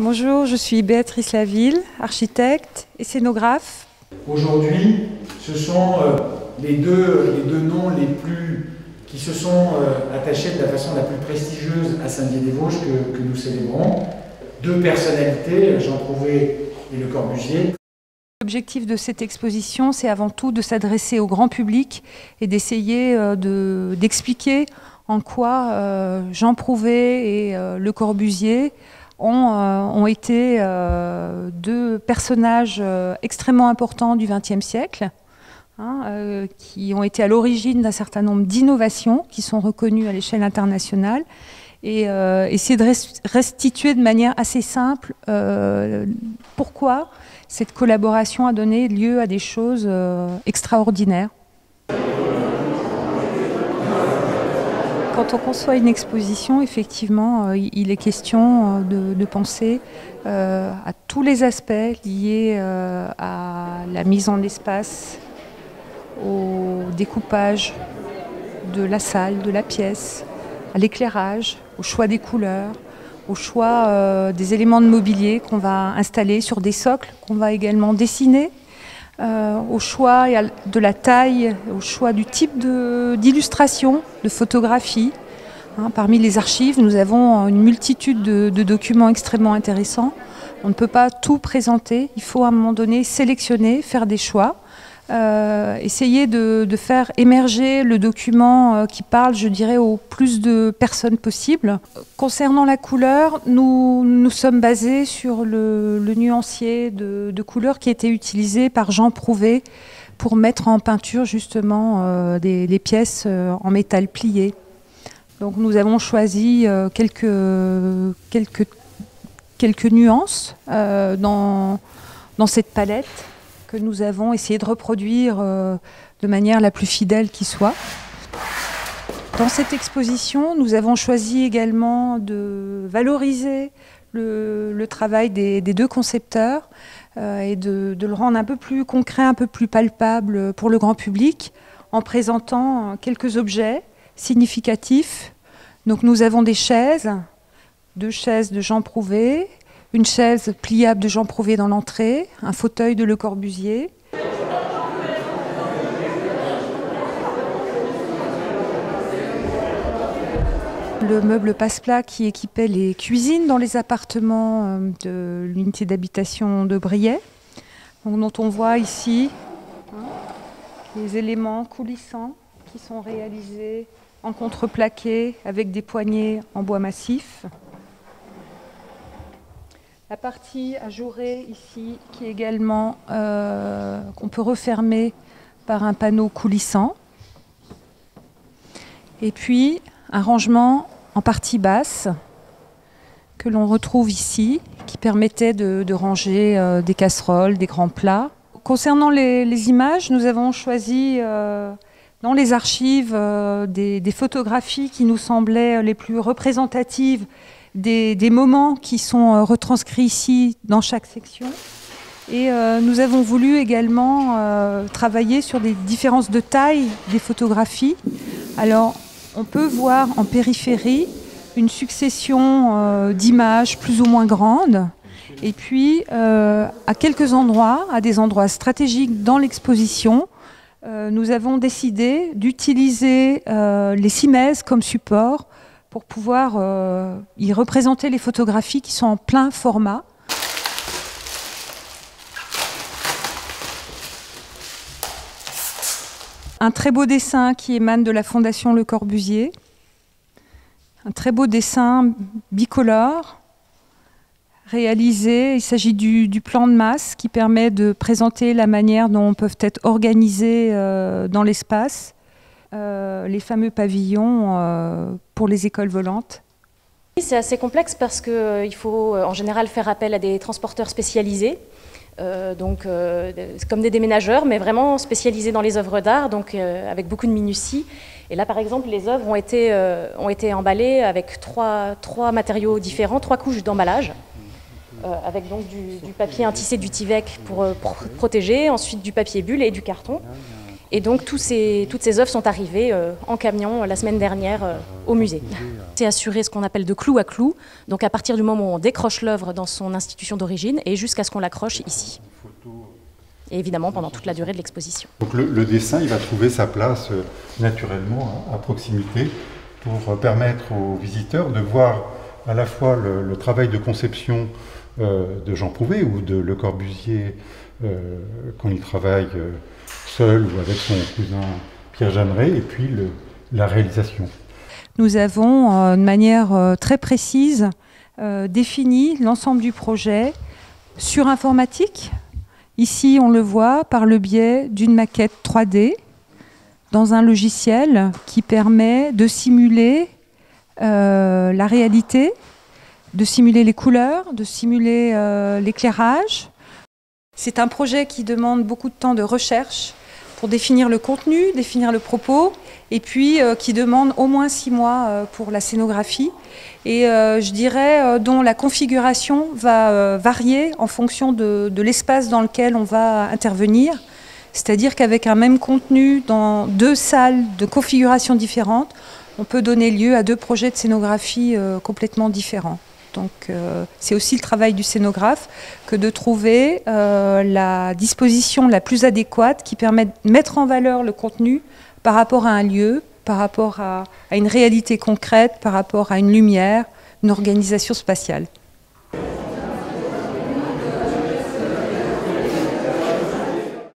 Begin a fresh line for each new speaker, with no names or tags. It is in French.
Bonjour, je suis Béatrice Laville, architecte et scénographe.
Aujourd'hui, ce sont les deux noms qui se sont attachés de la façon la plus prestigieuse à Saint-Dié-des-Vosges que nous célébrons. Deux personnalités, Jean Prouvé et Le Corbusier.
L'objectif de cette exposition, c'est avant tout de s'adresser au grand public et d'essayer d'expliquer en quoi Jean Prouvé et Le Corbusier ont été deux personnages extrêmement importants du XXe siècle, qui ont été à l'origine d'un certain nombre d'innovations qui sont reconnues à l'échelle internationale, et essayer de restituer de manière assez simple pourquoi cette collaboration a donné lieu à des choses extraordinaires. Quand on conçoit une exposition, effectivement, il est question de penser à tous les aspects liés à la mise en espace, au découpage de la salle, de la pièce, à l'éclairage, au choix des couleurs, au choix des éléments de mobilier qu'on va installer sur des socles, qu'on va également dessiner, au choix de la taille, au choix du type d'illustration, de photographie. Parmi les archives, nous avons une multitude de documents extrêmement intéressants. On ne peut pas tout présenter, il faut à un moment donné sélectionner, faire des choix. Essayer de faire émerger le document qui parle, je dirais, au plus de personnes possible. Concernant la couleur, nous sommes basés sur le nuancier de couleurs qui a été utilisé par Jean Prouvé pour mettre en peinture justement les pièces en métal plié. Donc nous avons choisi quelques nuances dans cette palette que nous avons essayé de reproduire de manière la plus fidèle qui soit. Dans cette exposition, nous avons choisi également de valoriser le travail des deux concepteurs et de le rendre un peu plus concret, un peu plus palpable pour le grand public, en présentant quelques objets significatifs. Donc nous avons des chaises, deux chaises de Jean Prouvé, une chaise pliable de Jean Prouvé dans l'entrée, un fauteuil de Le Corbusier. Le meuble passe-plat qui équipait les cuisines dans les appartements de l'unité d'habitation de Briey, dont on voit ici les éléments coulissants qui sont réalisés en contreplaqué avec des poignées en bois massif. La partie ajourée ici, qui est également qu'on peut refermer par un panneau coulissant. Et puis un rangement en partie basse que l'on retrouve ici, qui permettait de ranger des casseroles, des grands plats. Concernant les images, nous avons choisi dans les archives des photographies qui nous semblaient les plus représentatives des moments qui sont retranscrits ici dans chaque section. Et nous avons voulu également travailler sur des différences de taille des photographies. Alors, on peut voir en périphérie une succession d'images plus ou moins grandes. Et puis, à quelques endroits, à des endroits stratégiques dans l'exposition, nous avons décidé d'utiliser les cimaises comme support pour pouvoir y représenter les photographies qui sont en plein format. Un très beau dessin qui émane de la Fondation Le Corbusier. Un très beau dessin bicolore réalisé. Il s'agit du plan de masse qui permet de présenter la manière dont peuvent être organisés dans l'espace les fameux pavillons pour les écoles volantes.
C'est assez complexe parce qu'il faut en général faire appel à des transporteurs spécialisés, comme des déménageurs, mais vraiment spécialisés dans les œuvres d'art, donc avec beaucoup de minutie. Et là, par exemple, les œuvres ont été emballées avec trois matériaux différents, 3 couches d'emballage, avec donc du papier intissé du Tyvek pour protéger, ensuite du papier bulle et du carton. Et donc toutes ces œuvres sont arrivées en camion la semaine dernière au musée. C'est assuré ce qu'on appelle de clou à clou, donc à partir du moment où on décroche l'œuvre dans son institution d'origine et jusqu'à ce qu'on l'accroche ici. Et évidemment pendant toute la durée de l'exposition.
Donc le dessin, il va trouver sa place naturellement à proximité pour permettre aux visiteurs de voir à la fois le travail de conception de Jean Prouvé ou de Le Corbusier quand il travaille seul ou avec son cousin Pierre Jeanneret, et puis la réalisation.
Nous avons de manière très précise défini l'ensemble du projet sur informatique. Ici, on le voit par le biais d'une maquette 3D dans un logiciel qui permet de simuler la réalité, de simuler les couleurs, de simuler l'éclairage. C'est un projet qui demande beaucoup de temps de recherche pour définir le contenu, définir le propos, et puis qui demande au moins 6 mois pour la scénographie, et je dirais dont la configuration va varier en fonction de l'espace dans lequel on va intervenir. C'est-à-dire qu'avec un même contenu dans 2 salles de configuration différentes, on peut donner lieu à 2 projets de scénographie complètement différents. Donc c'est aussi le travail du scénographe que de trouver la disposition la plus adéquate qui permet de mettre en valeur le contenu par rapport à un lieu, par rapport à une réalité concrète, par rapport à une lumière, une organisation spatiale.